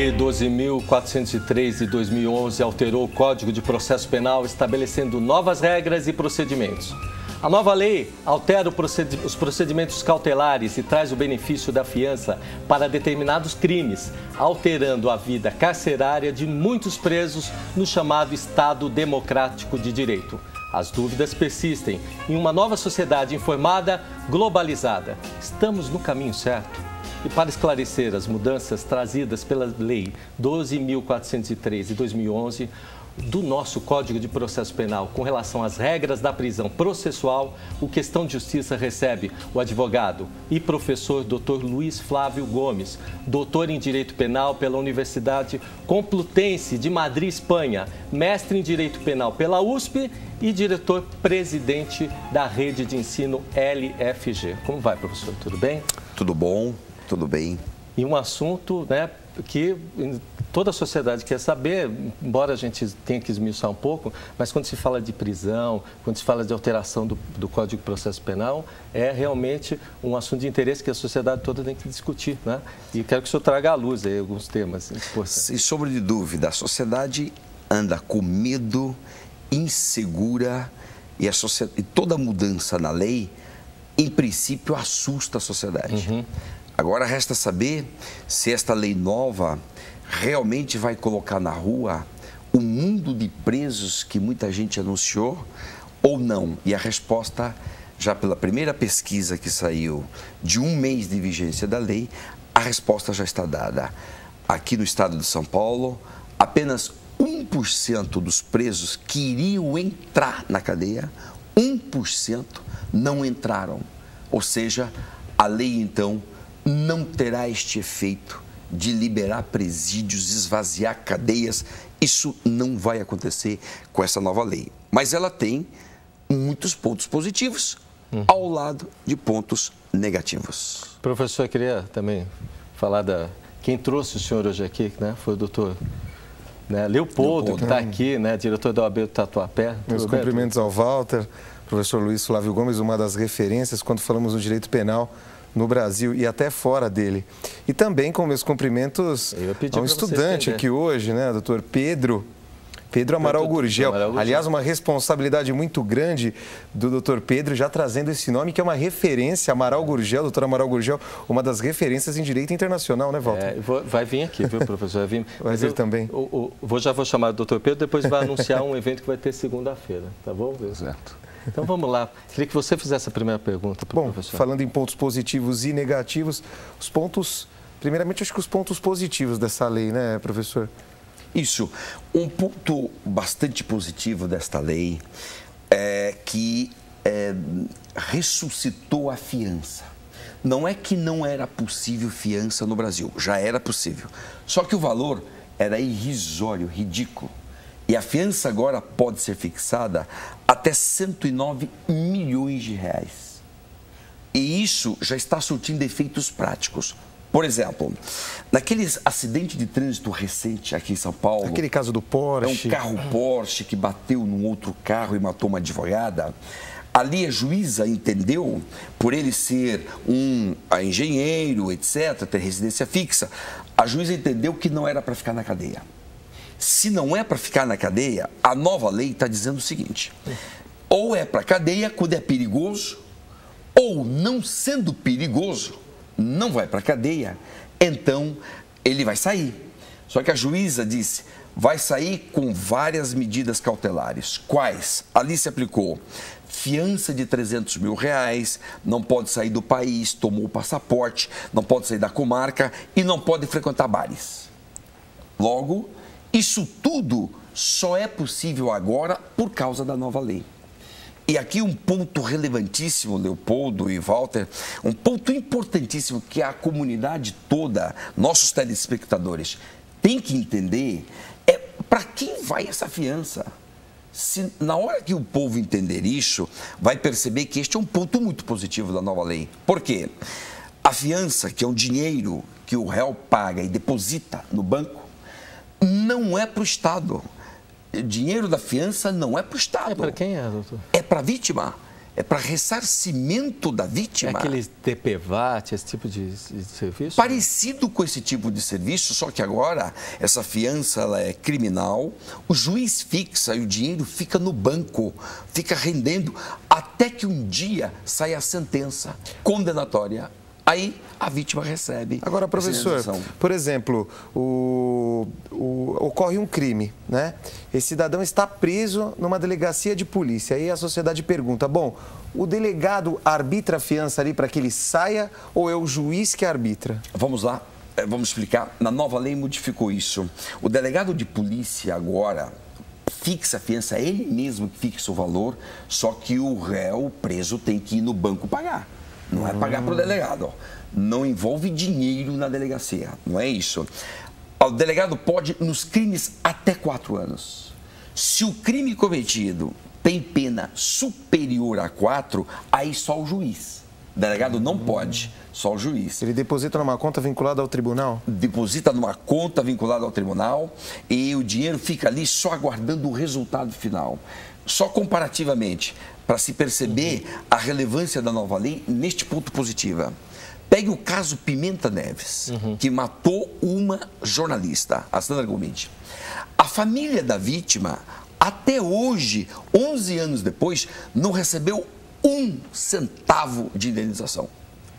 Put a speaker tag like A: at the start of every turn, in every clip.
A: Lei 12.403 de 2011 alterou o Código de Processo Penal, estabelecendo novas regras e procedimentos. A nova lei altera os procedimentos cautelares e traz o benefício da fiança para determinados crimes, alterando a vida carcerária de muitos presos no chamado Estado Democrático de Direito. As dúvidas persistem em uma nova sociedade informada, globalizada. Estamos no caminho certo? E para esclarecer as mudanças trazidas pela Lei 12.403 de 2011 do nosso Código de Processo Penal com relação às regras da prisão processual, o Questão de Justiça recebe o advogado e professor Dr. Luiz Flávio Gomes, doutor em Direito Penal pela Universidade Complutense de Madrid, Espanha, mestre em Direito Penal pela USP e diretor-presidente da Rede de Ensino LFG. Como vai, professor? Tudo bem?
B: Tudo bom, tudo bem.
A: E um assunto, que toda a sociedade quer saber, embora a gente tenha que esmiuçar um pouco, mas quando se fala de prisão, quando se fala de alteração do Código de Processo Penal, é realmente um assunto de interesse que a sociedade toda tem que discutir, né? E quero que o senhor traga à luz aí alguns temas importantes.
B: Sem sombra de dúvida, a sociedade anda com medo, insegura, e toda mudança na lei, em princípio, assusta a sociedade.
A: Uhum.
B: Agora resta saber se esta lei nova realmente vai colocar na rua o mundo de presos que muita gente anunciou ou não. E a resposta, já pela primeira pesquisa que saiu de 1 mês de vigência da lei, a resposta já está dada. Aqui no estado de São Paulo, apenas 1% dos presos que iriam entrar na cadeia, 1% não entraram. Ou seja, a lei então não terá este efeito de liberar presídios, esvaziar cadeias. Isso não vai acontecer com essa nova lei. Mas ela tem muitos pontos positivos ao lado de pontos negativos.
A: Professor, eu queria também falar quem trouxe o senhor hoje aqui, né? Foi o doutor Leopoldo, que está aqui, diretor da OAB do Tatuapé.
C: Meus cumprimentos ao Walter, professor Luiz Flávio Gomes, uma das referências quando falamos no direito penal no Brasil e até fora dele. E também com meus cumprimentos a um estudante aqui hoje, doutor Pedro Amaral Gurgel. Aliás, uma responsabilidade muito grande do doutor Pedro, já trazendo esse nome, que é uma referência, Amaral Gurgel, doutor Amaral Gurgel, uma das referências em direito internacional, né, Walter?
A: Vai vir aqui, viu, professor?
C: Vai vir também.
A: Já vou chamar o doutor Pedro, depois vai anunciar um evento que vai ter segunda-feira, tá bom?
B: Certo.
A: Então vamos lá. Queria que você fizesse a primeira pergunta para o professor.
C: Falando em pontos positivos e negativos, primeiramente, acho que os pontos positivos dessa lei, né, professor?
B: Isso. Um ponto bastante positivo desta lei é que ressuscitou a fiança. Não é que não era possível fiança no Brasil, já era possível. Só que o valor era irrisório, ridículo. E a fiança agora pode ser fixada até 109 milhões de reais. E isso já está surtindo efeitos práticos. Por exemplo, naquele acidente de trânsito recente aqui em São Paulo...
C: Aquele caso do Porsche.
B: É um carro Porsche que bateu num outro carro e matou uma advogada. Ali a juíza entendeu, por ele ser um engenheiro, etc., ter residência fixa, a juíza entendeu que não era para ficar na cadeia. Se não é para ficar na cadeia, a nova lei está dizendo o seguinte: ou é para cadeia quando é perigoso, ou não sendo perigoso, não vai para cadeia, então ele vai sair. Só que a juíza disse, vai sair com várias medidas cautelares. Quais? Ali se aplicou fiança de 300 mil reais, não pode sair do país, tomou o passaporte, não pode sair da comarca e não pode frequentar bares. Logo, isso tudo só é possível agora por causa da nova lei. E aqui um ponto relevantíssimo, Leopoldo e Walter, um ponto importantíssimo que a comunidade toda, nossos telespectadores, tem que entender é para quem vai essa fiança. Se, na hora que o povo entender isso, vai perceber que este é um ponto muito positivo da nova lei. Por quê? A fiança, que é um dinheiro que o réu paga e deposita no banco, não é para o Estado. O dinheiro da fiança não é para o Estado.
A: É para quem é, doutor?
B: É para a vítima. é para ressarcimento da vítima.
A: É aquele DPVAT, esse tipo de serviço?
B: Parecido com esse tipo de serviço, só que agora essa fiança ela é criminal, o juiz fixa e o dinheiro fica no banco, fica rendendo até que um dia saia a sentença condenatória. Aí a vítima recebe.
C: Agora, professor, por exemplo, ocorre um crime, né? Esse cidadão está preso numa delegacia de polícia. Aí a sociedade pergunta, bom, o delegado arbitra a fiança ali para que ele saia ou é o juiz que arbitra?
B: Vamos lá, vamos explicar. Na nova lei modificou isso. O delegado de polícia agora fixa a fiança, é ele mesmo que fixa o valor, só que o réu, o preso, tem que ir no banco pagar. Não é pagar para o delegado. Não envolve dinheiro na delegacia. Não é isso. O delegado pode, nos crimes, até 4 anos. Se o crime cometido tem pena superior a 4, aí só o juiz. O delegado não pode, só o juiz.
C: Ele deposita numa conta vinculada ao tribunal?
B: Deposita numa conta vinculada ao tribunal e o dinheiro fica ali só aguardando o resultado final. Só comparativamente, para se perceber a relevância da nova lei neste ponto positiva. Pegue o caso Pimenta Neves, que matou uma jornalista, a Sandra Gomes. A família da vítima, até hoje, 11 anos depois, não recebeu 1 centavo de indenização.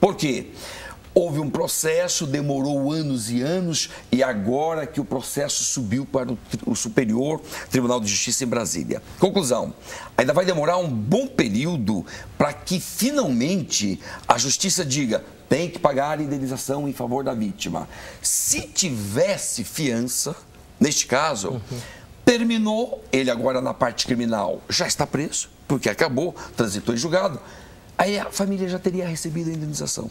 B: Por quê? Houve um processo, demorou anos e anos, e agora que o processo subiu para o Superior Tribunal de Justiça em Brasília. Conclusão, ainda vai demorar um bom período para que finalmente a Justiça diga tem que pagar a indenização em favor da vítima. Se tivesse fiança, neste caso, terminou, ele agora na parte criminal já está preso, porque acabou, transitou em julgado, aí a família já teria recebido a indenização.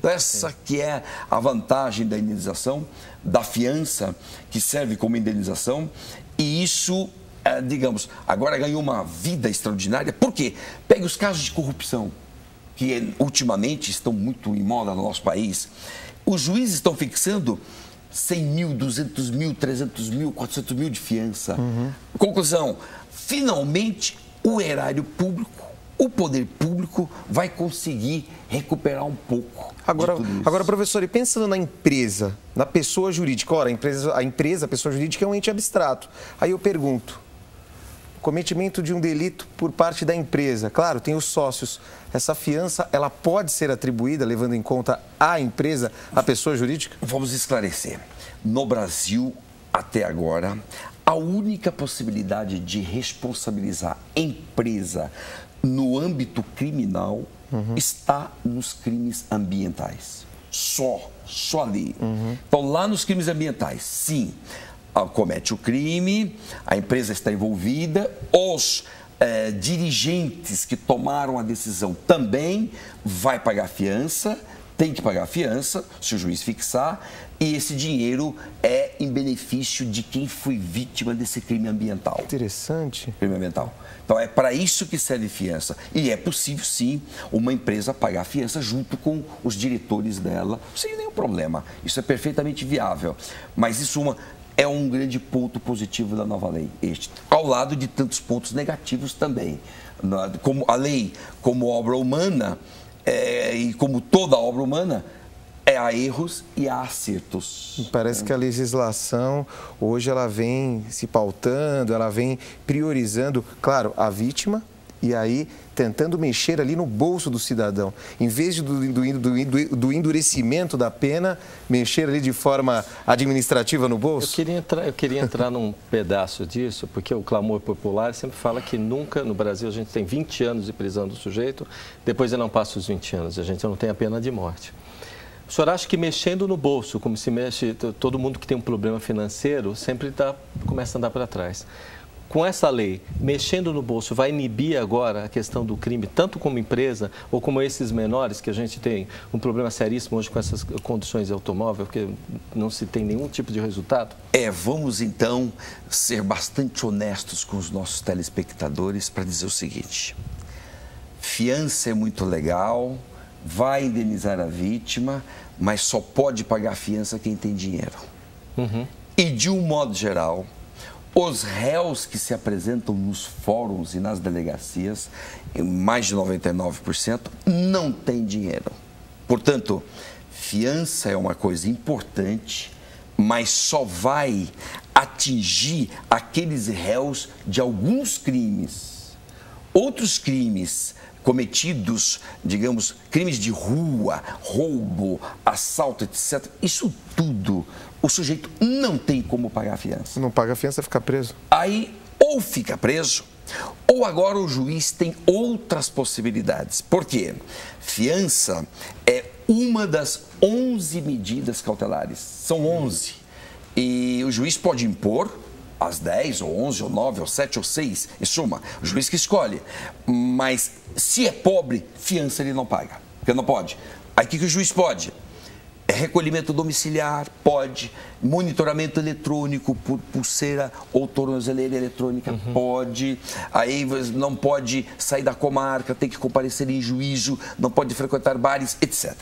B: Essa que é a vantagem da indenização, da fiança, que serve como indenização. E isso, digamos, agora ganhou uma vida extraordinária. Por quê? Pegue os casos de corrupção, que ultimamente estão muito em moda no nosso país. Os juízes estão fixando 100 mil, 200 mil, 300 mil, 400 mil de fiança. Conclusão, finalmente o erário público, o poder público vai conseguir recuperar um pouco.
C: Agora, professor, e pensando na empresa, na pessoa jurídica, ora, a pessoa jurídica é um ente abstrato. Aí eu pergunto, cometimento de um delito por parte da empresa, claro, tem os sócios, essa fiança, ela pode ser atribuída, levando em conta a empresa, a pessoa jurídica?
B: Vamos esclarecer. No Brasil, até agora, a única possibilidade de responsabilizar empresa no âmbito criminal está nos crimes ambientais. Só ali. Então, lá nos crimes ambientais, sim, comete o crime, a empresa está envolvida, os dirigentes que tomaram a decisão também vai pagar fiança, tem que pagar a fiança, se o juiz fixar, e esse dinheiro é em benefício de quem foi vítima desse crime ambiental.
C: Interessante.
B: Crime ambiental. Então, é para isso que serve fiança. E é possível, sim, uma empresa pagar a fiança junto com os diretores dela, sem nenhum problema. Isso é perfeitamente viável. Mas isso é um grande ponto positivo da nova lei, ao lado de tantos pontos negativos também. Como a lei, como obra humana, e como toda obra humana, há erros e há acertos.
C: Parece que a legislação hoje ela vem se pautando, ela vem priorizando, claro, a vítima e aí tentando mexer ali no bolso do cidadão. Em vez do endurecimento da pena, mexer ali de forma administrativa no bolso?
A: Eu queria entrar num pedaço disso, porque o clamor popular sempre fala que nunca no Brasil a gente tem 20 anos de prisão do sujeito, depois ele não passa os 20 anos, a gente não tem a pena de morte. O senhor acha que mexendo no bolso, como se mexe, todo mundo que tem um problema financeiro sempre começa a andar para trás. Com essa lei, mexendo no bolso, vai inibir agora a questão do crime, tanto como empresa ou como esses menores, que a gente tem um problema seríssimo hoje com essas condições de automóvel, porque não se tem nenhum tipo de resultado?
B: Vamos então ser bastante honestos com os nossos telespectadores para dizer o seguinte: fiança é muito legal, vai indenizar a vítima, mas só pode pagar a fiança quem tem dinheiro. E de um modo geral, Os réus que se apresentam nos fóruns e nas delegacias, em mais de 99%, não têm dinheiro. Portanto, fiança é uma coisa importante, mas só vai atingir aqueles réus de alguns crimes. Outros crimes cometidos, digamos, crimes de rua, roubo, assalto, etc. Isso tudo, o sujeito não tem como pagar a fiança.
C: Não paga a fiança, fica preso.
B: Aí, ou fica preso, ou agora o juiz tem outras possibilidades. Por quê? Fiança é uma das 11 medidas cautelares. São 11. E o juiz pode impor as 10, ou 11, ou 9, ou 7, ou 6, em suma, o juiz que escolhe. Mas se é pobre, fiança ele não paga, porque não pode. Aí o que o juiz pode? Recolhimento domiciliar, pode. Monitoramento eletrônico por pulseira ou tornozeleira eletrônica, pode. Aí não pode sair da comarca, tem que comparecer em juízo, não pode frequentar bares, etc.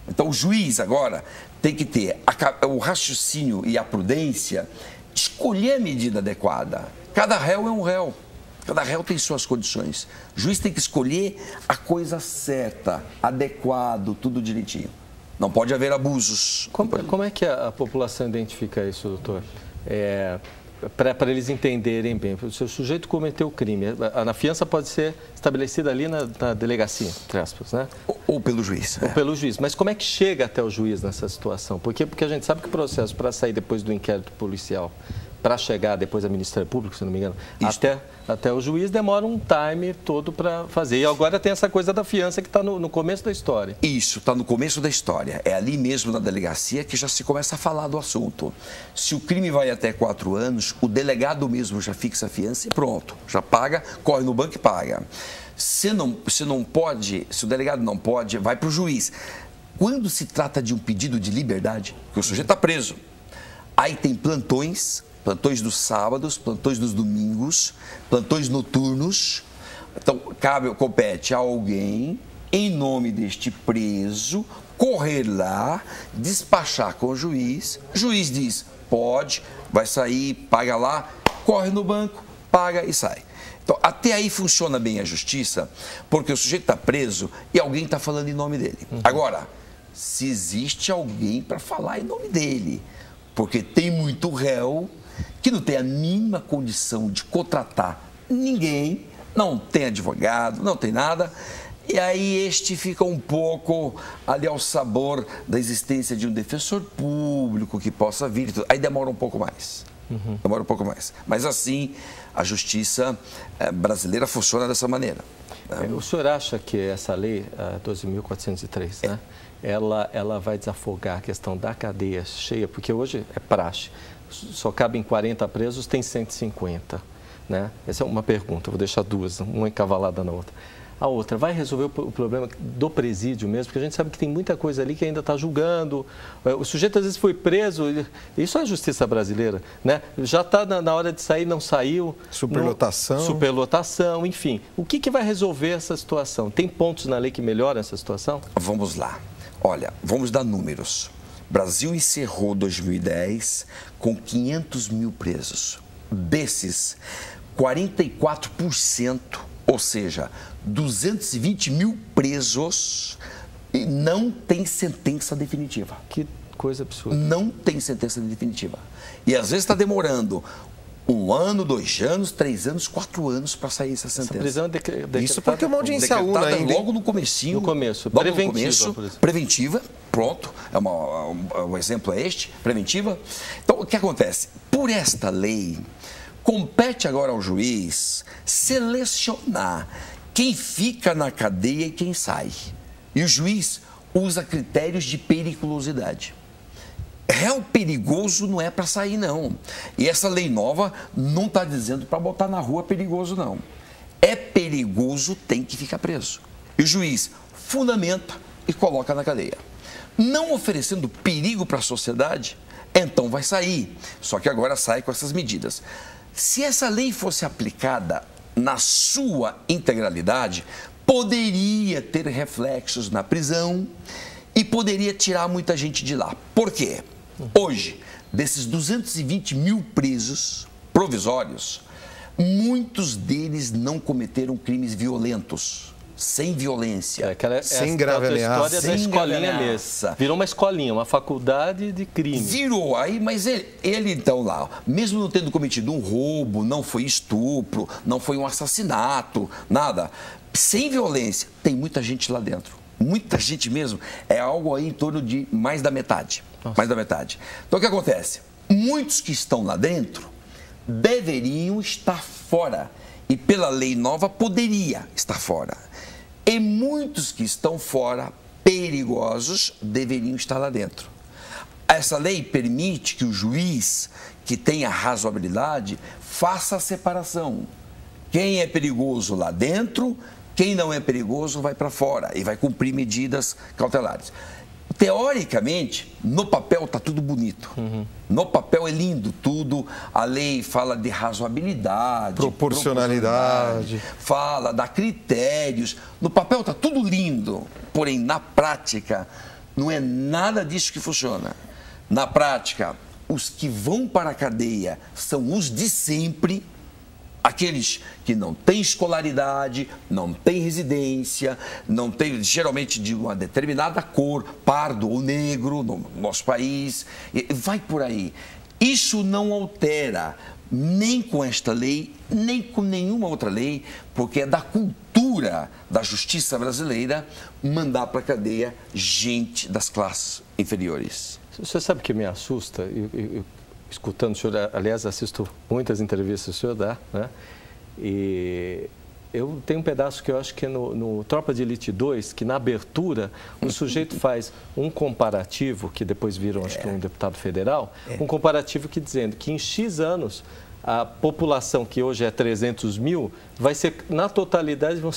B: Então o juiz agora tem que ter o raciocínio e a prudência, escolher a medida adequada. Cada réu é um réu. Cada réu tem suas condições. O juiz tem que escolher a coisa certa, adequado, tudo direitinho. Não pode haver abusos.
A: Como é que a população identifica isso, doutor? Para eles entenderem bem. Se o sujeito cometeu o crime, a fiança pode ser estabelecida ali na delegacia, entre aspas, né?
B: Ou pelo juiz.
A: Ou pelo juiz. Mas como é que chega até o juiz nessa situação? Por quê? Porque a gente sabe que o processo para sair depois do inquérito policial, para chegar depois ao Ministério Público, se não me engano, até o juiz demora um time todo para fazer. E agora tem essa coisa da fiança que está no começo da história.
B: Isso, está no começo da história. É ali mesmo na delegacia que já se começa a falar do assunto. Se o crime vai até 4 anos, o delegado mesmo já fixa a fiança e pronto. Já paga, corre no banco e paga. Se não pode, se o delegado não pode, vai para o juiz. Quando se trata de um pedido de liberdade, que o sujeito está preso, aí tem plantões dos sábados, plantões dos domingos, plantões noturnos. Então, compete a alguém, em nome deste preso, correr lá, despachar com o juiz diz, pode, vai sair, paga lá, corre no banco, paga e sai. Então, até aí funciona bem a justiça, porque o sujeito está preso e alguém está falando em nome dele. Agora, se existe alguém para falar em nome dele, porque tem muito réu que não tem a mínima condição de contratar ninguém, não tem advogado, não tem nada, e aí este fica um pouco ali ao sabor da existência de um defensor público que possa vir, aí demora um pouco mais. Demora um pouco mais. Mas assim, a justiça brasileira funciona dessa maneira.
A: O senhor acha que essa lei, 12.403, né, ela vai desafogar a questão da cadeia cheia? Porque hoje é praxe. Só cabem 40 presos, tem 150. Né? Essa é uma pergunta, vou deixar duas, uma encavalada na outra. A outra, vai resolver o problema do presídio mesmo? Porque a gente sabe que tem muita coisa ali que ainda está julgando. O sujeito às vezes foi preso, isso é a justiça brasileira, né? Já está na hora de sair, não saiu.
C: Superlotação.
A: Superlotação, enfim. O que vai resolver essa situação? Tem pontos na lei que melhoram essa situação?
B: Vamos lá. Olha, vamos dar números. O Brasil encerrou 2010 com 500 mil presos. Desses, 44%, ou seja, 220 mil presos, não tem sentença definitiva.
A: Que coisa absurda.
B: Não tem sentença definitiva. E às vezes está demorando 1 ano, 2 anos, 3 anos, 4 anos para sair essa sentença.
A: Essa prisão é decretada.
C: Isso porque é uma audiência única ainda.
B: Logo no comecinho.
A: No começo.
B: Logo
A: preventiva.
B: No começo, preventiva, pronto. O exemplo é este, preventiva. Então, o que acontece? Por esta lei, compete agora ao juiz selecionar quem fica na cadeia e quem sai. E o juiz usa critérios de periculosidade. Réu perigoso não é para sair, não. E essa lei nova não está dizendo para botar na rua perigoso, não. É perigoso, tem que ficar preso. E o juiz fundamenta e coloca na cadeia. Não oferecendo perigo para a sociedade, então vai sair. Só que agora sai com essas medidas. Se essa lei fosse aplicada na sua integralidade, poderia ter reflexos na prisão e poderia tirar muita gente de lá. Por quê? Hoje, desses 220 mil presos, provisórios, muitos deles não cometeram crimes violentos. Sem violência.
C: Sem grave ameaça.
A: História da escolinha mesmo. Virou uma escolinha, uma faculdade de crime.
B: Virou aí, mas ele então lá, mesmo não tendo cometido um roubo, não foi estupro, não foi um assassinato, nada. Sem violência, tem muita gente lá dentro. Muita gente mesmo. É algo aí em torno de mais da metade. Nossa. Mais da metade. Então o que acontece? Muitos que estão lá dentro deveriam estar fora. E pela lei nova poderia estar fora. E muitos que estão fora, perigosos, deveriam estar lá dentro. Essa lei permite que o juiz, que tenha razoabilidade, faça a separação. Quem é perigoso lá dentro, quem não é perigoso vai para fora e vai cumprir medidas cautelares. Teoricamente, no papel está tudo bonito. No papel é lindo tudo. A lei fala de razoabilidade,
C: proporcionalidade,
B: fala, dá critérios. No papel está tudo lindo. Porém, na prática, não é nada disso que funciona. Na prática, os que vão para a cadeia são os de sempre. Aqueles que não têm escolaridade, não têm residência, não têm, geralmente, de uma determinada cor, pardo ou negro, no nosso país, vai por aí. Isso não altera nem com esta lei, nem com nenhuma outra lei, porque é da cultura da justiça brasileira mandar para a cadeia gente das classes inferiores.
A: Você sabe o que me assusta? Escutando o senhor, aliás, assisto muitas entrevistas que o senhor dá, né? E eu tenho um pedaço que eu acho que é no Tropa de Elite 2, que na abertura o sujeito faz um comparativo, que depois viram, acho que um deputado federal, um comparativo que dizendo que em X anos a população, que hoje é 300 mil, vai ser, na totalidade, vão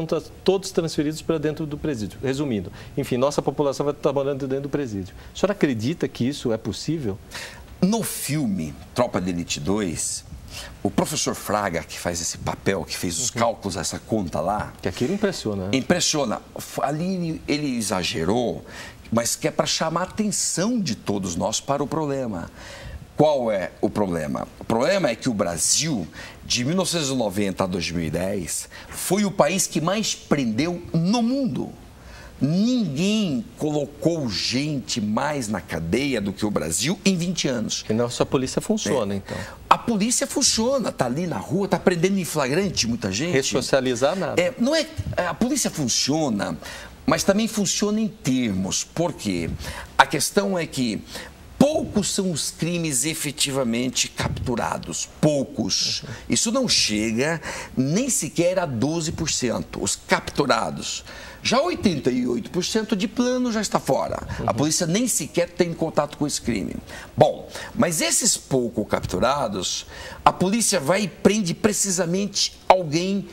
A: estar todos transferidos para dentro do presídio. Resumindo, enfim, nossa população vai estar morando dentro do presídio. O senhor acredita que isso é possível?
B: No filme Tropa de Elite 2, o professor Fraga, que faz esse papel, que fez os cálculos, essa conta lá...
A: Que aquilo impressiona, né?
B: Impressiona. Ali ele exagerou, mas que é para chamar a atenção de todos nós para o problema. Qual é o problema? O problema é que o Brasil, de 1990 a 2010, foi o país que mais prendeu no mundo. Ninguém colocou gente mais na cadeia do que o Brasil em 20 anos.
A: E nossa polícia funciona, então.
B: A polícia funciona, está ali na rua, está prendendo em flagrante muita gente.
A: Ressocializar nada.
B: Não é, a polícia funciona, mas também funciona em termos. Por quê? A questão é que poucos são os crimes efetivamente capturados. Poucos. Isso não chega nem sequer a 12%. Os capturados. Já 88% de plano já está fora. A polícia nem sequer tem contato com esse crime. Bom, mas esses pouco capturados, a polícia vai e prende precisamente alguém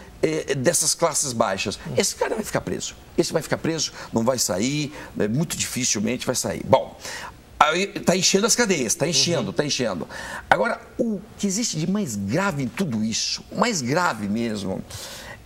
B: dessas classes baixas. Esse cara vai ficar preso. Esse vai ficar preso, não vai sair, muito dificilmente vai sair. Bom, está enchendo as cadeias, está enchendo, está enchendo. Agora, o que existe de mais grave em tudo isso, o mais grave mesmo,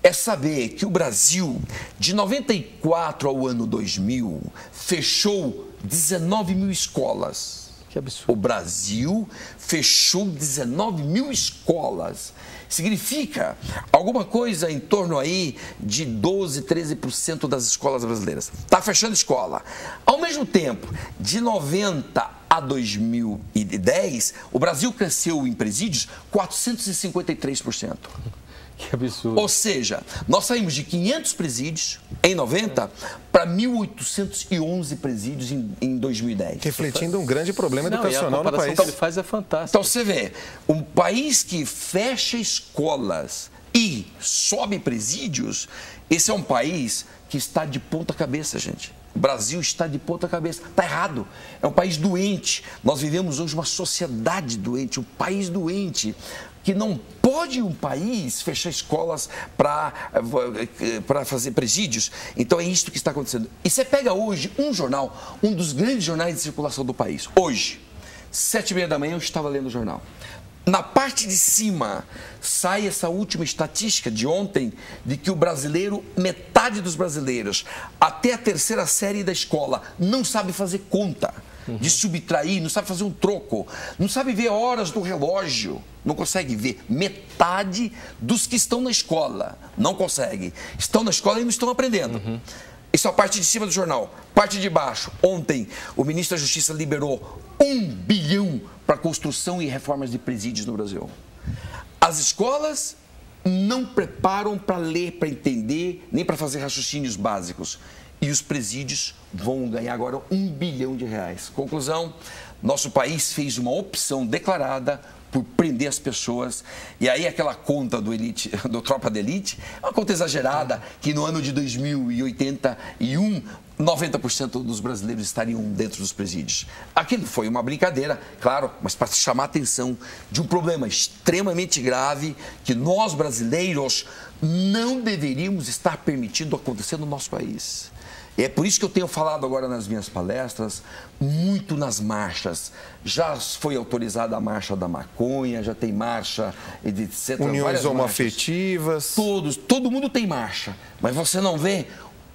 B: é saber que o Brasil, de 94 ao ano 2000, fechou 19 mil escolas.
A: Que absurdo.
B: O Brasil fechou 19 mil escolas. Significa alguma coisa em torno aí de 12, 13% das escolas brasileiras. Está fechando escola. Ao mesmo tempo, de 90 a 2010, o Brasil cresceu em presídios 453%.
A: Que absurdo.
B: Ou seja, nós saímos de 500 presídios em 90 para 1.811 presídios em 2010.
C: Refletindo um grande problema educacional no país.
A: Que ele faz é fantástico.
B: Então você vê, um país que fecha escolas e sobe presídios, esse é um país que está de ponta cabeça, gente. O Brasil está de ponta cabeça. Está errado. É um país doente. Nós vivemos hoje uma sociedade doente, um país doente. Que não pode um país fechar escolas para fazer presídios. Então é isso que está acontecendo. E você pega hoje um jornal, um dos grandes jornais de circulação do país. Hoje, 7h30 da manhã, eu estava lendo o jornal. Na parte de cima, sai essa última estatística de ontem, de que o brasileiro, metade dos brasileiros, até a terceira série da escola, não sabe fazer conta. de subtrair, não sabe fazer um troco, não sabe ver horas do relógio, não consegue ver. Metade dos que estão na escola não consegue. Estão na escola e não estão aprendendo. Isso é a parte de cima do jornal. Parte de baixo. Ontem, o ministro da Justiça liberou 1 bilhão para construção e reformas de presídios no Brasil. As escolas não preparam para ler, para entender, nem para fazer raciocínios básicos. E os presídios vão ganhar agora 1 bilhão de reais. Conclusão, nosso país fez uma opção declarada por prender as pessoas. E aí aquela conta do Tropa de Elite, é uma conta exagerada, que no ano de 2081, 90% dos brasileiros estariam dentro dos presídios. Aquilo foi uma brincadeira, claro, mas para chamar a atenção de um problema extremamente grave que nós brasileiros não deveríamos estar permitindo acontecer no nosso país. É por isso que eu tenho falado agora nas minhas palestras, muito nas marchas. Já foi autorizada a marcha da maconha, já tem marcha, etc.
C: Uniões homoafetivas.
B: Todo mundo tem marcha, mas você não vê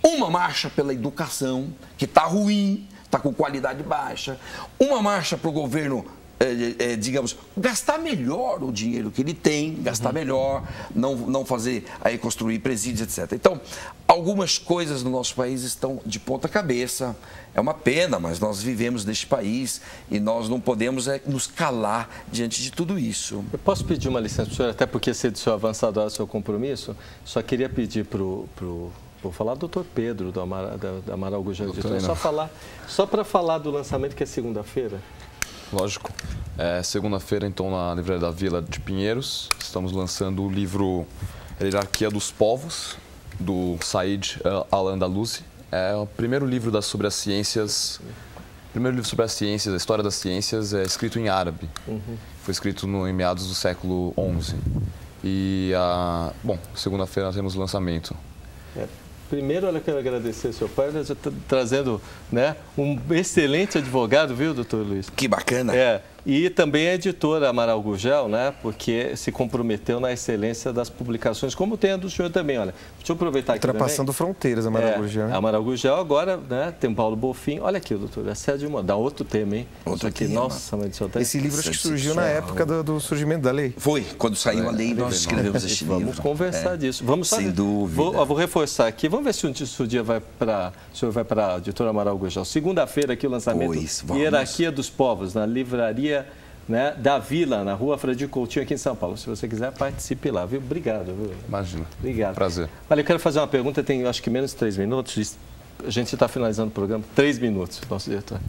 B: uma marcha pela educação, que está ruim, está com qualidade baixa. Uma marcha para o governo, digamos, gastar melhor o dinheiro que ele tem, gastar melhor, não fazer, aí construir presídios, etc. Então, algumas coisas no nosso país estão de ponta cabeça. É uma pena, mas nós vivemos neste país e nós não podemos nos calar diante de tudo isso.
A: Eu posso pedir uma licença para o senhor, até porque se o senhor avançar do seu compromisso, só queria pedir para o... Vou falar do doutor Pedro, da Amaral Gurgel Editora. Só para falar do lançamento, que é segunda-feira.
D: Lógico. Segunda-feira, então, na Livraria da Vila de Pinheiros, estamos lançando o livro Hierarquia dos Povos, do Said Al-Andalusi. É o primeiro livro sobre as ciências. Primeiro livro sobre as ciências, a história das ciências, é escrito em árabe. Foi escrito em meados do século XI. E, bom, segunda-feira nós temos o lançamento.
A: Primeiro, eu quero agradecer ao seu pai, já está trazendo, né, um excelente advogado, viu, doutor Luiz?
B: Que bacana.
A: E também a editora Amaral Gurgel, né, porque se comprometeu na excelência das publicações, como tem a do senhor também, olha. Deixa eu aproveitar aqui
C: Ultrapassando fronteiras, Amaral Gurgel.
A: A Amaral Gurgel agora, né, tem o Paulo Bonfim. Olha aqui, doutor, é Sérgio Moro, dá outro tema, hein?
B: Outro
A: aqui,
B: tema.
A: Nossa, mas isso
C: Esse livro acho que surgiu na época do surgimento da lei.
B: Foi, quando saiu a lei, nós escrevemos este livro.
A: Vamos conversar disso. Vamos
B: sem dúvida.
A: Vou reforçar aqui. Vamos ver se o senhor vai para a editora Amaral Gurgel. Segunda-feira aqui o lançamento Hierarquia dos Povos, na livraria, né, da Vila, na Rua Fradique Coutinho, aqui em São Paulo. Se você quiser, participe lá, viu? Obrigado. Viu?
D: Imagina.
A: Obrigado.
D: Prazer.
A: Olha, eu quero fazer uma pergunta, tem acho que menos de 3 minutos. A gente está finalizando o programa. 3 minutos, nosso diretor.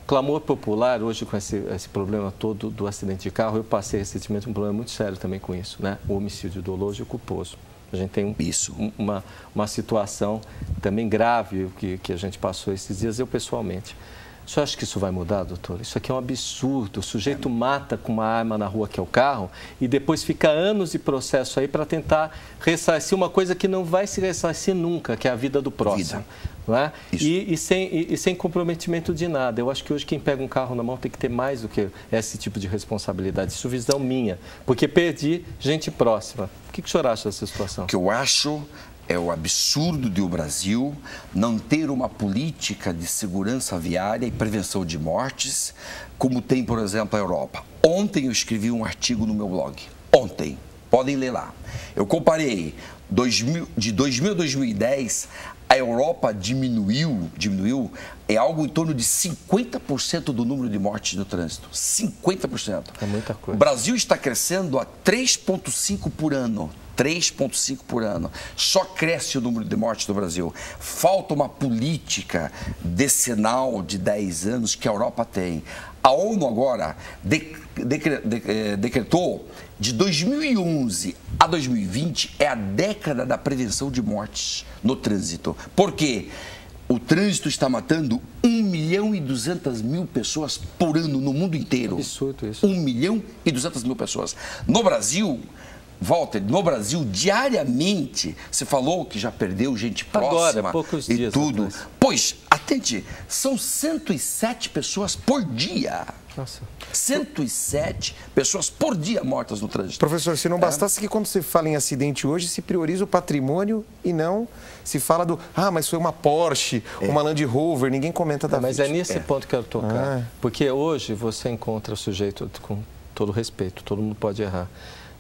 A: Clamor popular, hoje com esse problema todo do acidente de carro, eu passei recentemente um problema muito sério também com isso, né? O homicídio doloso e o culposo. A gente tem uma situação também grave que a gente passou esses dias, eu pessoalmente. O senhor acha que isso vai mudar, doutor? Isso aqui é um absurdo. O sujeito mata com uma arma na rua, que é o carro, e depois fica anos de processo aí para tentar ressarcir uma coisa que não vai se ressarcir nunca, que é a vida do próximo. Não é? E sem comprometimento de nada. Eu acho que hoje quem pega um carro na mão tem que ter mais do que esse tipo de responsabilidade. Isso é visão minha, porque perdi gente próxima. O que o senhor acha dessa situação?
B: O que eu acho é o absurdo de o Brasil não ter uma política de segurança viária e prevenção de mortes, como tem, por exemplo, a Europa. Ontem eu escrevi um artigo no meu blog. Ontem. Podem ler lá. Eu comparei de 2000 a 2010, a Europa diminuiu algo em torno de 50% do número de mortes no trânsito. 50%.
A: É muita coisa.
B: O Brasil está crescendo a 3,5 por ano. 3,5 por ano. Só cresce o número de mortes no Brasil. Falta uma política decenal de 10 anos que a Europa tem. A ONU agora decretou de 2011 a 2020 é a década da prevenção de mortes no trânsito. Por quê? O trânsito está matando 1.200.000 pessoas por ano no mundo inteiro.
A: Absurdo isso.
B: 1.200.000 pessoas. No Brasil, Walter, no Brasil, diariamente, você falou que já perdeu gente próxima.
A: Agora, poucos dias
B: e tudo.
A: Atrás.
B: Pois, atente, são 107 pessoas por dia.
A: Nossa.
B: 107 pessoas por dia mortas no trânsito.
C: Professor, se não bastasse que quando se fala em acidente hoje, se prioriza o patrimônio e não se fala do, mas foi uma Porsche, uma Land Rover, ninguém comenta da
A: Mas
C: vítima.
A: é nesse ponto que eu quero tocar. Porque hoje você encontra o sujeito, com todo respeito, todo mundo pode errar,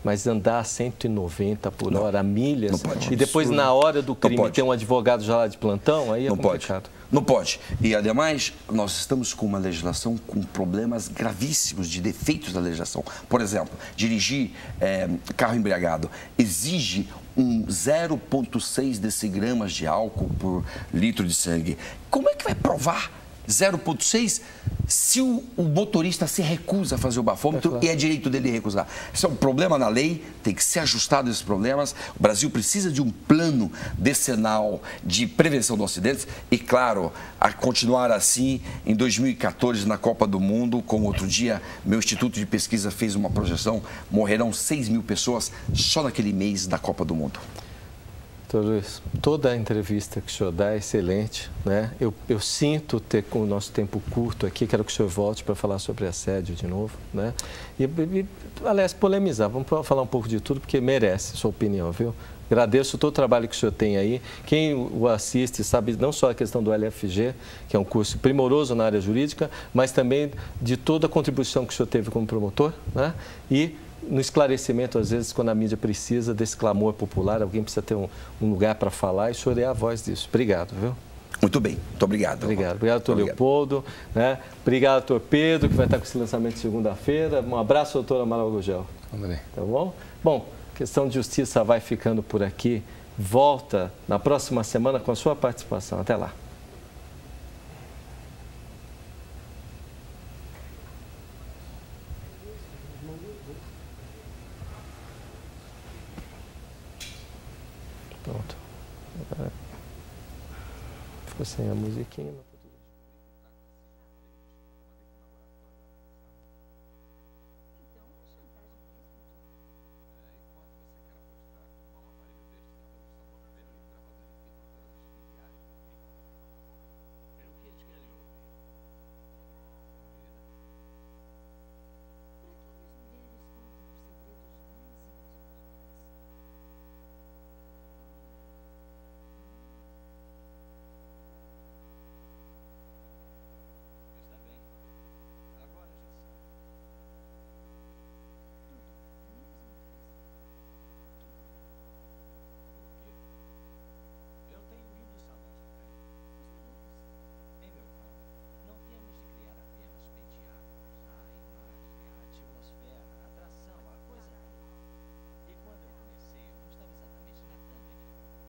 A: mas andar a 190 por hora, milhas,
B: não pode.
A: E depois na hora do crime ter um advogado já lá de plantão, aí é complicado.
B: Não pode. E, ademais, nós estamos com uma legislação com problemas gravíssimos de defeitos da legislação. Por exemplo, dirigir carro embriagado exige um 0,6 decigramas de álcool por litro de sangue. Como é que vai provar 0,6 se o motorista se recusa a fazer o bafômetro e é direito dele recusar? Isso é um problema na lei, tem que ser ajustado esses problemas. O Brasil precisa de um plano decenal de prevenção dos acidentes e, claro, a continuar assim em 2014 na Copa do Mundo, como outro dia meu instituto de pesquisa fez uma projeção, morrerão 6 mil pessoas só naquele mês da Copa do Mundo.
A: Doutor Luiz, toda a entrevista que o senhor dá é excelente, né? Eu sinto ter com o nosso tempo curto aqui, quero que o senhor volte para falar sobre assédio de novo, né? E, aliás, polemizar, vamos falar um pouco de tudo, porque merece a sua opinião, viu? Agradeço todo o trabalho que o senhor tem aí. Quem o assiste sabe não só a questão do LFG, que é um curso primoroso na área jurídica, mas também de toda a contribuição que o senhor teve como promotor, né? E no esclarecimento, às vezes, quando a mídia precisa desse clamor popular, alguém precisa ter um lugar para falar, e o senhor é a voz disso. Obrigado, viu?
B: Muito bem, muito obrigado.
A: Obrigado, doutor Leopoldo, né? Obrigado, doutor Pedro, que vai estar com esse lançamento segunda-feira. Um abraço, doutor Amaral Gugel. Tá bom? Bom, questão de justiça vai ficando por aqui. Volta na próxima semana com a sua participação. Até lá. Pronto. Ficou sem a musiquinha.